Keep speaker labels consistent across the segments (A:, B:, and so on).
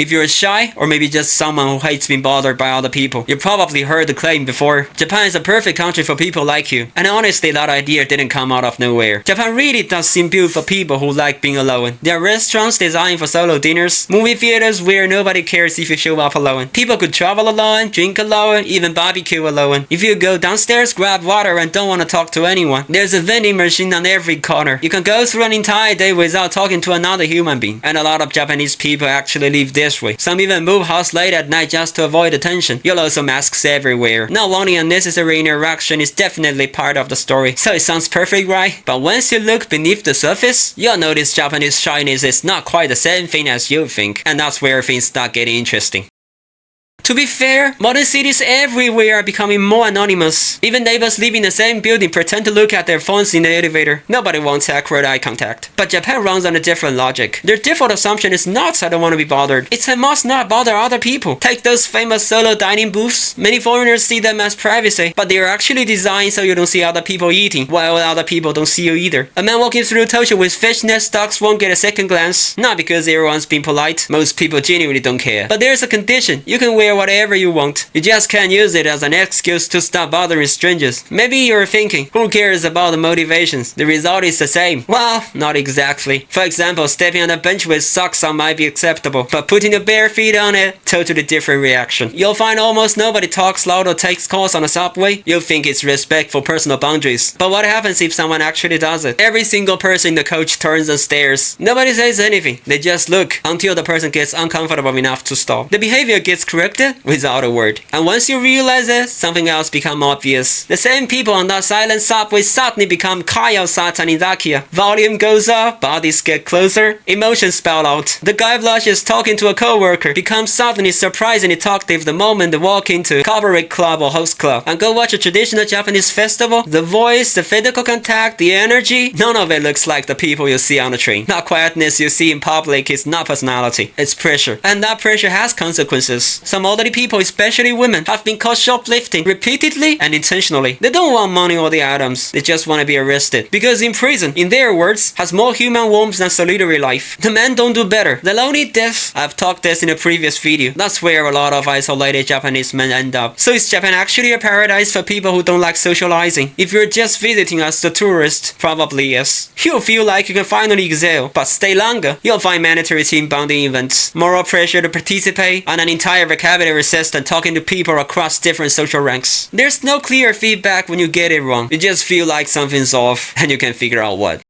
A: If you're shy, or maybe just someone who hates being bothered by other people, you probably heard the claim before. Japan is a perfect country for people like you. And honestly, that idea didn't come out of nowhere. Japan really does seem built for people who like being alone. There are restaurants designed for solo dinners, movie theaters where nobody cares if you show up alone. People could travel alone, drink alone, even barbecue alone. If you go downstairs, grab water and don't want to talk to anyone, there's a vending machine on every corner. You can go through an entire day without talking to another human being. And a lot of Japanese people actually live this way. Some even move house late at night just to avoid attention. You'll also masks everywhere. Not wanting unnecessary interaction is definitely part of the story. So it sounds perfect, right? But once you look beneath the surface, you'll notice Japanese shyness is not quite the same thing as you think. And that's where things start getting interesting. To be fair, modern cities everywhere are becoming more anonymous. Even neighbors living in the same building pretend to look at their phones in the elevator. Nobody wants accurate eye contact. But Japan runs on a different logic. Their default assumption is not I don't want to be bothered. It's I must not bother other people. Take those famous solo dining booths. Many foreigners see them as privacy, but they are actually designed so you don't see other people eating, while other people don't see you either. A man walking through Tokyo with fishnet stocks won't get a second glance. Not because everyone's being polite. Most people genuinely don't care. But there's a condition. You can wear whatever you want. You just can't use it as an excuse to stop bothering strangers. Maybe you're thinking, who cares about the motivations? The result is the same. Well, not exactly. For example, stepping on a bench with socks on might be acceptable, but putting your bare feet on it, totally different reaction. You'll find almost nobody talks loud or takes calls on a subway. You'll think it's respect for personal boundaries. But what happens if someone actually does it? Every single person in the coach turns and stares. Nobody says anything. They just look until the person gets uncomfortable enough to stop. The behavior gets corrected without a word. And once you realize it, something else becomes obvious. The same people on that silent subway suddenly become Kaya Satanizakia. Volume goes up, bodies get closer, emotions spell out. The guy blushes talking to a co-worker, becomes suddenly surprisingly talkative the moment they walk into a corporate club or host club. And go watch a traditional Japanese festival, the voice, the physical contact, the energy, none of it looks like the people you see on the train. That quietness you see in public is not personality, it's pressure. And that pressure has consequences. Some elderly people, especially women, have been caught shoplifting repeatedly and intentionally. They don't want money or the items, they just want to be arrested. Because in prison, in their words, has more human warmth than solitary life. The men don't do better. The lonely death, I've talked this in a previous video. That's where a lot of isolated Japanese men end up. So is Japan actually a paradise for people who don't like socializing? If you're just visiting as a tourist, probably yes. You'll feel like you can finally exhale, but stay longer. You'll find mandatory team bonding events, moral pressure to participate, and an entire vocabulary system talking to people across different social ranks. There's no clear feedback when you get it wrong. You just feel like something's off, and you can figure out what.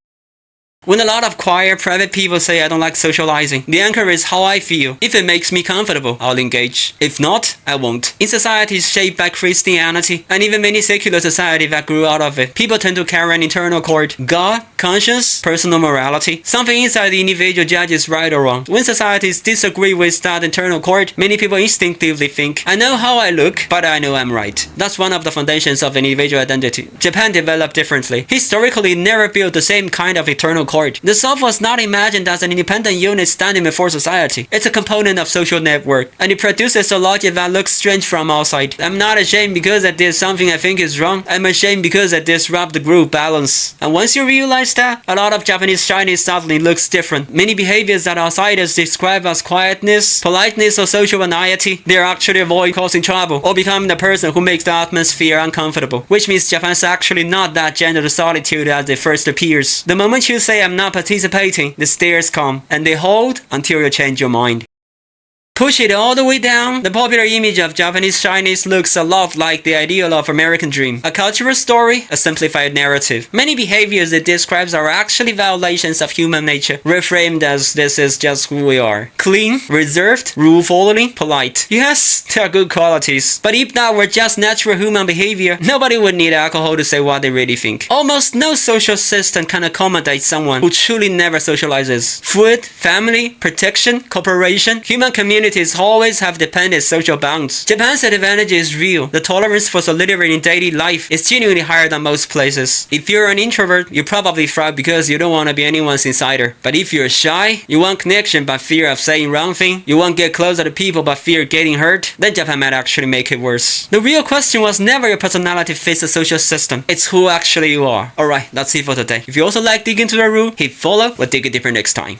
A: When a lot of quiet, private people say I don't like socializing, the anchor is how I feel. If it makes me comfortable, I'll engage. If not, I won't. In societies shaped by Christianity, and even many secular societies that grew out of it, people tend to carry an internal cord. God, conscience, personal morality. Something inside the individual judges right or wrong. When societies disagree with that internal cord, many people instinctively think, I know how I look, but I know I'm right. That's one of the foundations of individual identity. Japan developed differently. Historically, never built the same kind of internal cord. The self was not imagined as an independent unit standing before society. It's a component of social network, and it produces a logic that looks strange from outside. I'm not ashamed because I did something I think is wrong. I'm ashamed because I disrupt the group balance. And once you realize that, a lot of Japanese shyness suddenly looks different. Many behaviors that outsiders describe as quietness, politeness, or social anxiety, they actually avoid causing trouble or becoming the person who makes the atmosphere uncomfortable. Which means Japan's actually not that gentle to solitude as it first appears. The moment you say I'm not participating, the stares come, and they hold until you change your mind. Push it all the way down, the popular image of Japanese shyness looks a lot like the ideal of American dream. A cultural story, a simplified narrative. Many behaviors it describes are actually violations of human nature, reframed as this is just who we are. Clean, reserved, rule-following, polite. Yes, they are good qualities, but if that were just natural human behavior, nobody would need alcohol to say what they really think. Almost no social system can accommodate someone who truly never socializes. Food, family, protection, cooperation, human community always have dependent social bonds. Japan's advantage is real. The tolerance for solitude in daily life is genuinely higher than most places. If you're an introvert, you probably thrive because you don't want to be anyone's insider. But if you're shy, you want connection but fear of saying wrong thing, you want to get closer to people but fear getting hurt, then Japan might actually make it worse. The real question was never your personality fits the social system. It's who actually you are. Alright, that's it for today. If you also like digging into the root, hit follow. We'll dig it deeper next time.